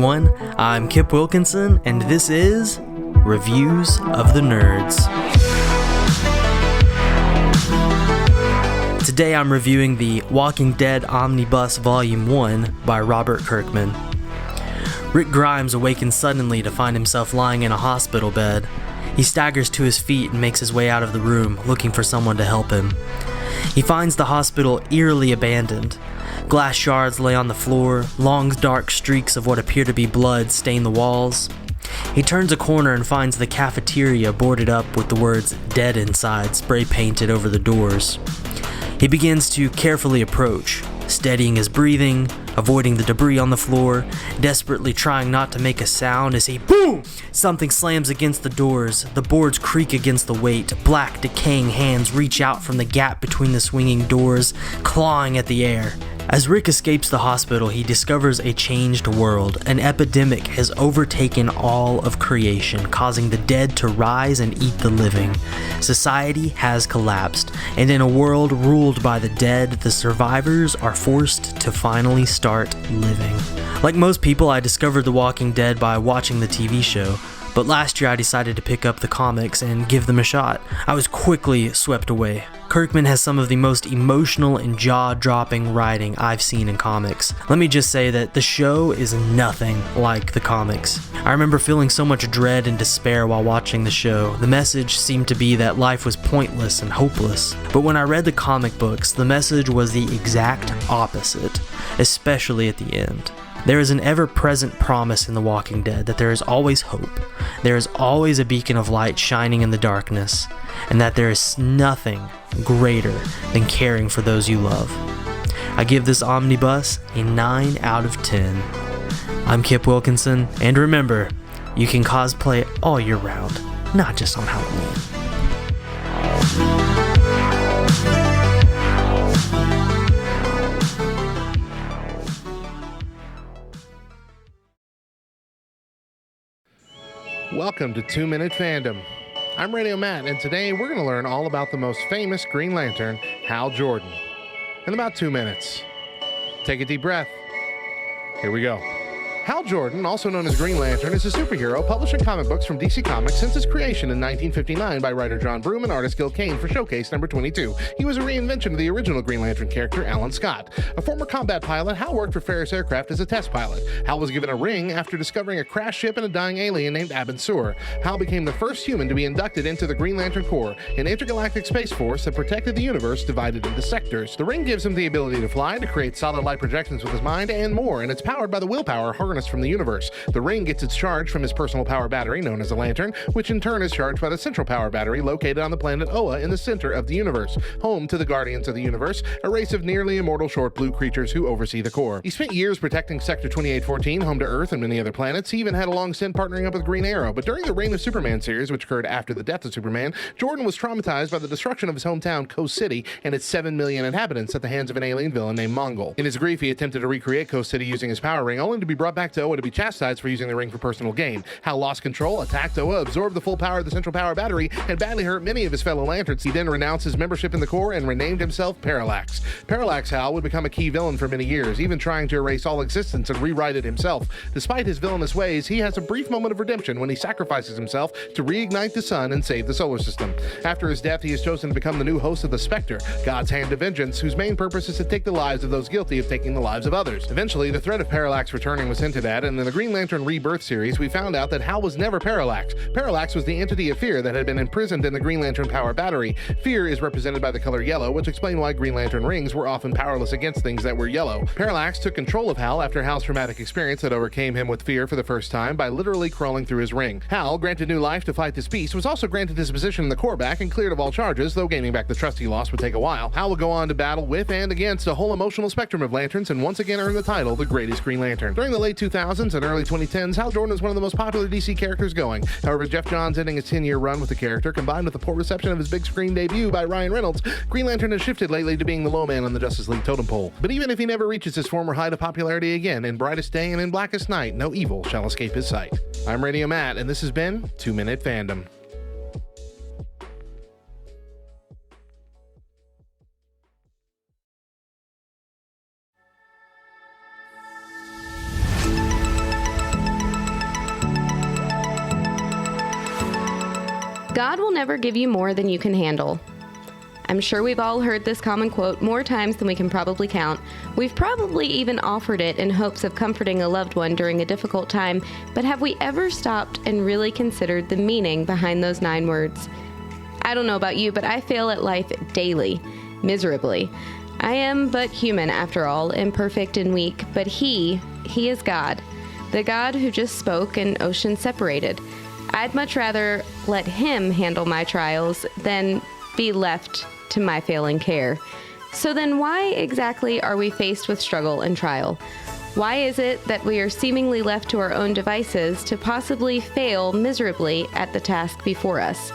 everyone, I'm Kipp Wilkinson, and this is Reviews of the Nerds. Today I'm reviewing the Walking Dead Omnibus Volume 1 by Robert Kirkman. Rick Grimes awakens suddenly to find himself lying in a hospital bed. He staggers to his feet and makes his way out of the room, looking for someone to help him. He finds the hospital eerily abandoned. Glass shards lay on the floor, long dark streaks of what appear to be blood stain the walls. He turns a corner and finds the cafeteria boarded up with the words "dead" inside spray painted over the doors. He begins to carefully approach, steadying his breathing, avoiding the debris on the floor, desperately trying not to make a sound as boom! Something slams against the doors, the boards creak against the weight, black decaying hands reach out from the gap between the swinging doors, clawing at the air. As Rick escapes the hospital, he discovers a changed world. An epidemic has overtaken all of creation, causing the dead to rise and eat the living. Society has collapsed, and in a world ruled by the dead, the survivors are forced to finally start living. Like most people, I discovered The Walking Dead by watching the TV show. But last year I decided to pick up the comics and give them a shot. I was quickly swept away. Kirkman has some of the most emotional and jaw-dropping writing I've seen in comics. Let me just say that the show is nothing like the comics. I remember feeling so much dread and despair while watching the show. The message seemed to be that life was pointless and hopeless. But when I read the comic books, the message was the exact opposite, especially at the end. There is an ever-present promise in The Walking Dead that there is always hope, there is always a beacon of light shining in the darkness, and that there is nothing greater than caring for those you love. I give this omnibus a 9 out of 10. I'm Kipp Wilkinson, and remember, you can cosplay all year round, not just on Halloween. Welcome to 2 Minute Fandom. I'm Radio Matt, and today we're going to learn all about the most famous Green Lantern, Hal Jordan, in about 2 minutes. Take a deep breath. Here we go. Hal Jordan, also known as Green Lantern, is a superhero publishing comic books from DC Comics since its creation in 1959 by writer John Broome and artist Gil Kane for Showcase number 22. He was a reinvention of the original Green Lantern character, Alan Scott. A former combat pilot, Hal worked for Ferris Aircraft as a test pilot. Hal was given a ring after discovering a crashed ship and a dying alien named Abin Sur. Hal became the first human to be inducted into the Green Lantern Corps, an intergalactic space force that protected the universe divided into sectors. The ring gives him the ability to fly, to create solid light projections with his mind, and more, and it's powered by the willpower harnessed from the universe. The ring gets its charge from his personal power battery, known as a lantern, which in turn is charged by the central power battery located on the planet Oa in the center of the universe, home to the Guardians of the Universe, a race of nearly immortal short blue creatures who oversee the Corps. He spent years protecting Sector 2814, home to Earth and many other planets. He even had a long stint partnering up with Green Arrow, but during the Reign of Superman series, which occurred after the death of Superman, Jordan was traumatized by the destruction of his hometown, Coast City, and its 7 million inhabitants at the hands of an alien villain named Muggle. In his grief, he attempted to recreate Coast City using his power ring, only to be brought back to Oa to be chastised for using the ring for personal gain. Hal lost control, attacked Oa, absorbed the full power of the central power battery, and badly hurt many of his fellow Lanterns. He then renounced his membership in the Corps and renamed himself Parallax. Parallax Hal would become a key villain for many years, even trying to erase all existence and rewrite it himself. Despite his villainous ways, he has a brief moment of redemption when he sacrifices himself to reignite the sun and save the solar system. After his death, he is chosen to become the new host of the Spectre, God's Hand of Vengeance, whose main purpose is to take the lives of those guilty of taking the lives of others. Eventually, the threat of Parallax returning was hinted at, and in the Green Lantern Rebirth series, we found out that Hal was never Parallax. Parallax was the entity of fear that had been imprisoned in the Green Lantern power battery. Fear is represented by the color yellow, which explained why Green Lantern rings were often powerless against things that were yellow. Parallax took control of Hal after Hal's traumatic experience that overcame him with fear for the first time by literally crawling through his ring. Hal, granted new life to fight this beast, was also granted his position in the Corps back and cleared of all charges, though gaining back the trust he lost would take a while. Hal would go on to battle with and against a whole emotional spectrum of Lanterns and once again earn the title, the Greatest Green Lantern. During the late 2000s and early 2010s, Hal Jordan was one of the most popular DC characters going. However, Jeff Johns ending his 10-year run with the character, combined with the poor reception of his big screen debut by Ryan Reynolds, Green Lantern has shifted lately to being the low man on the Justice League totem pole. But even if he never reaches his former height of popularity again, in brightest day and in blackest night, no evil shall escape his sight. I'm Radio Matt, and this has been 2 Minute Fandom. God will never give you more than you can handle. I'm sure we've all heard this common quote more times than we can probably count. We've probably even offered it in hopes of comforting a loved one during a difficult time, but have we ever stopped and really considered the meaning behind those 9 words? I don't know about you, but I fail at life daily, miserably. I am but human after all, imperfect and weak, but He is God, the God who just spoke and oceans separated. I'd much rather let Him handle my trials than be left to my failing care. So then why exactly are we faced with struggle and trial? Why is it that we are seemingly left to our own devices to possibly fail miserably at the task before us?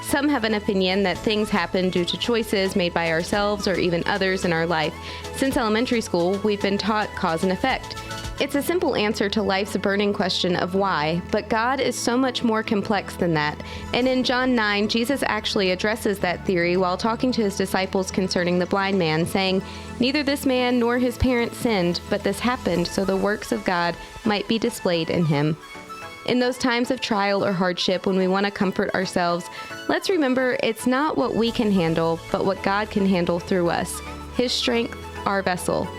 Some have an opinion that things happen due to choices made by ourselves or even others in our life. Since elementary school, we've been taught cause and effect. It's a simple answer to life's burning question of why, but God is so much more complex than that. And in John 9, Jesus actually addresses that theory while talking to his disciples concerning the blind man, saying, "Neither this man nor his parents sinned, but this happened so the works of God might be displayed in him." In those times of trial or hardship when we want to comfort ourselves, let's remember it's not what we can handle, but what God can handle through us. His strength, our vessel.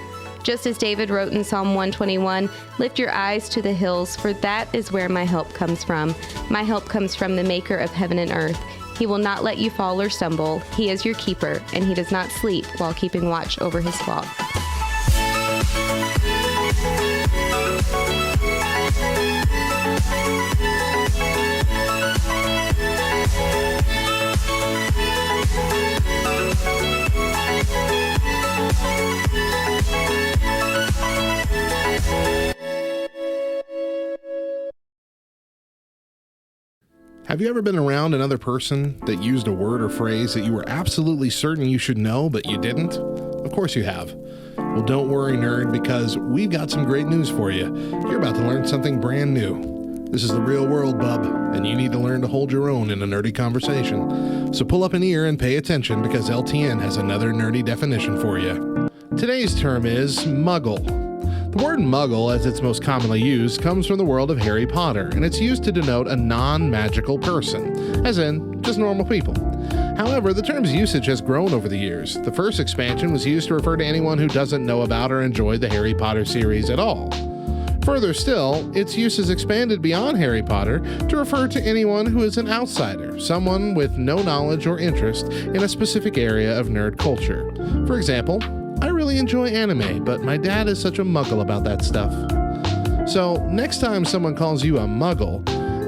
Just as David wrote in Psalm 121, "Lift your eyes to the hills, for that is where my help comes from. My help comes from the maker of heaven and earth. He will not let you fall or stumble. He is your keeper, and he does not sleep while keeping watch over his flock." Have you ever been around another person that used a word or phrase that you were absolutely certain you should know, but you didn't? Of course you have. Well, don't worry, nerd, because we've got some great news for you. You're about to learn something brand new. This is the real world, bub, and you need to learn to hold your own in a nerdy conversation. So pull up an ear and pay attention, because LTN has another nerdy definition for you. Today's term is Muggle. The word Muggle, as it's most commonly used, comes from the world of Harry Potter, and it's used to denote a non-magical person, as in, just normal people. However, the term's usage has grown over the years. The first expansion was used to refer to anyone who doesn't know about or enjoy the Harry Potter series at all. Further still, its use has expanded beyond Harry Potter to refer to anyone who is an outsider, someone with no knowledge or interest in a specific area of nerd culture. For example, I really enjoy anime, but my dad is such a muggle about that stuff. So, next time someone calls you a muggle,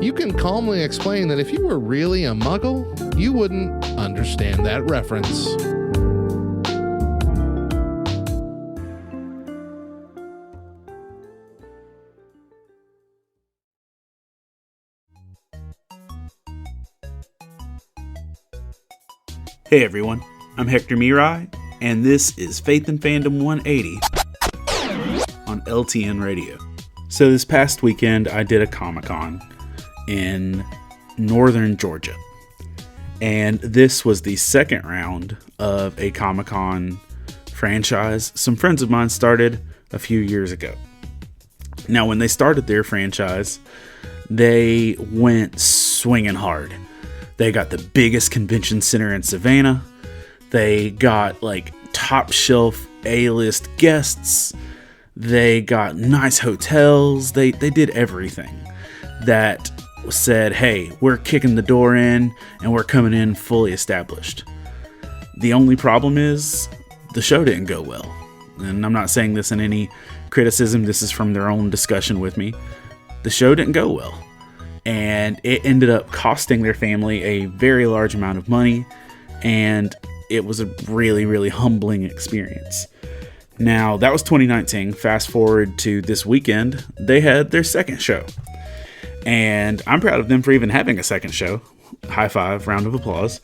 you can calmly explain that if you were really a muggle, you wouldn't understand that reference. Hey everyone, I'm Hector Miray, and this is Faith and Fandom 180 on LTN Radio. So this past weekend, I did a Comic-Con in northern Georgia. And this was the second round of a Comic-Con franchise some friends of mine started a few years ago. Now, when they started their franchise, they went swinging hard. They got the biggest convention center in Savannah. They got like top shelf A-list guests. They got nice hotels. They did everything that said, hey, we're kicking the door in and we're coming in fully established. The only problem is the show didn't go well. And I'm not saying this in any criticism. This is from their own discussion with me. The show didn't go well. And it ended up costing their family a very large amount of money. And it was a really, really humbling experience. Now, that was 2019. Fast forward to this weekend, they had their second show. And I'm proud of them for even having a second show. High five, round of applause.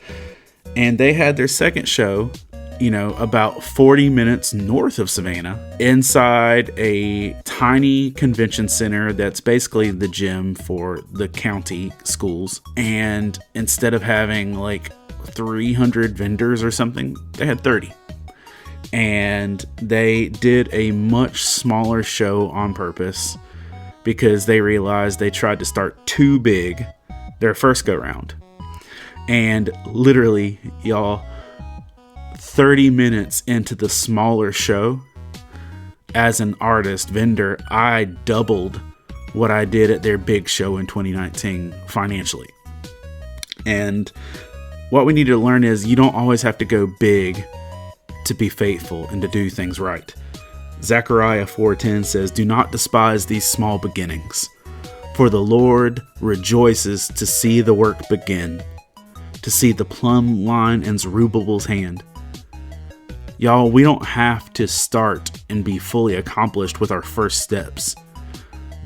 And they had their second show, about 40 minutes north of Savannah, inside a tiny convention center that's basically the gym for the county schools. And instead of having like 300 vendors or something, they had 30. And they did a much smaller show on purpose because they realized they tried to start too big their first go round. And literally, y'all, 30 minutes into the smaller show, as an artist vendor, I doubled what I did at their big show in 2019 financially. And what we need to learn is you don't always have to go big to be faithful and to do things right. Zechariah 4:10 says, "Do not despise these small beginnings, for the Lord rejoices to see the work begin, to see the plumb line in Zerubbabel's hand." Y'all, we don't have to start and be fully accomplished with our first steps.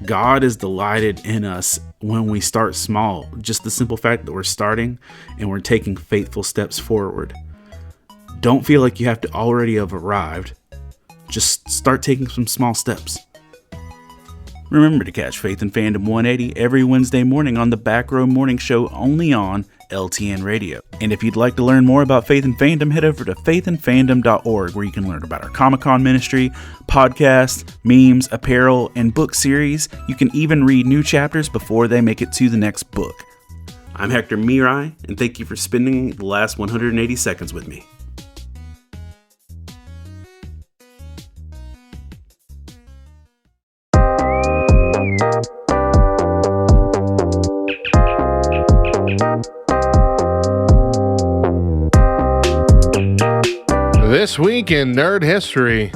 God is delighted in us when we start small. Just the simple fact that we're starting and we're taking faithful steps forward. Don't feel like you have to already have arrived. Just start taking some small steps. Remember to catch Faith and Fandom 180 every Wednesday morning on the Back Row Morning Show, only on LTN Radio. And if you'd like to learn more about Faith and Fandom, head over to faithandfandom.org, where you can learn about our Comic-Con ministry, podcasts, memes, apparel, and book series. You can even read new chapters before they make it to the next book. I'm Hector Miray, and thank you for spending the last 180 seconds with me. This week in Nerd History,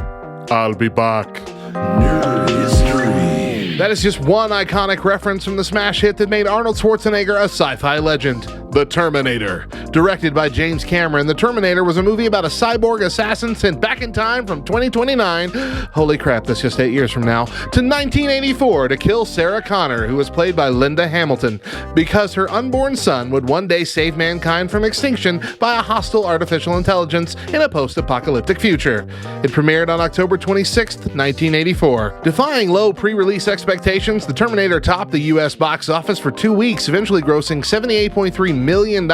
I'll be back. Nerd History. That is just one iconic reference from the smash hit that made Arnold Schwarzenegger a sci-fi legend. The Terminator. Directed by James Cameron, The Terminator was a movie about a cyborg assassin sent back in time from 2029, holy crap, that's just 8 years from now, to 1984 to kill Sarah Connor, who was played by Linda Hamilton, because her unborn son would one day save mankind from extinction by a hostile artificial intelligence in a post-apocalyptic future. It premiered on October 26, 1984. Defying low pre-release expectations, The Terminator topped the US box office for 2 weeks, eventually grossing $78.3 million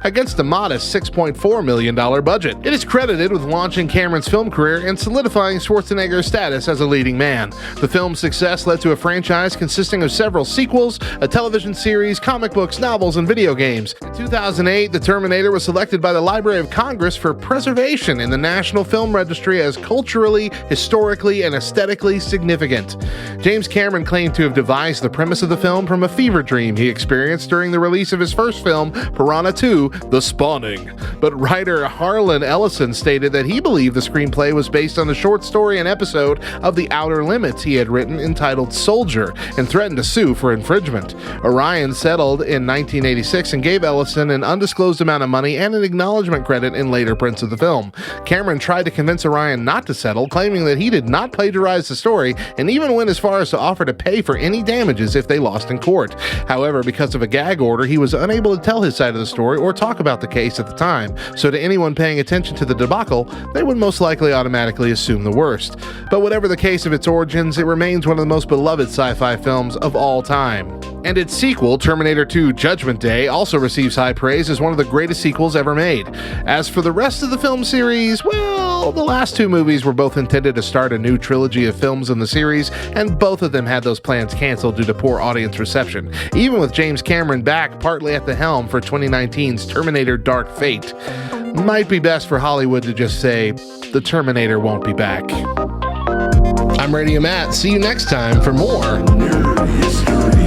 against a modest $6.4 million budget. It is credited with launching Cameron's film career and solidifying Schwarzenegger's status as a leading man. The film's success led to a franchise consisting of several sequels, a television series, comic books, novels, and video games. In 2008, The Terminator was selected by the Library of Congress for preservation in the National Film Registry as culturally, historically, and aesthetically significant. James Cameron claimed to have devised the premise of the film from a fever dream he experienced during the release of his first film, Piranha 2: The Spawning. But writer Harlan Ellison stated that he believed the screenplay was based on a short story and episode of The Outer Limits he had written entitled Soldier, and threatened to sue for infringement. Orion settled in 1986 and gave Ellison an undisclosed amount of money and an acknowledgement credit in later prints of the film. Cameron tried to convince Orion not to settle, claiming that he did not plagiarize the story, and even went as far as to offer to pay for any damages if they lost in court. However, because of a gag order, he was unable to tell his side of the story or talk about the case at the time, so to anyone paying attention to the debacle, they would most likely automatically assume the worst. But whatever the case of its origins, it remains one of the most beloved sci-fi films of all time. And its sequel, Terminator 2: Judgment Day, also receives high praise as one of the greatest sequels ever made. As for the rest of the film series, well, the last two movies were both intended to start a new trilogy of films in the series, and both of them had those plans canceled due to poor audience reception, even with James Cameron back partly at the helm for 2019's Terminator Dark Fate. Might be best for Hollywood to just say, the Terminator won't be back. I'm Radio Matt. See you next time for more Nerd History.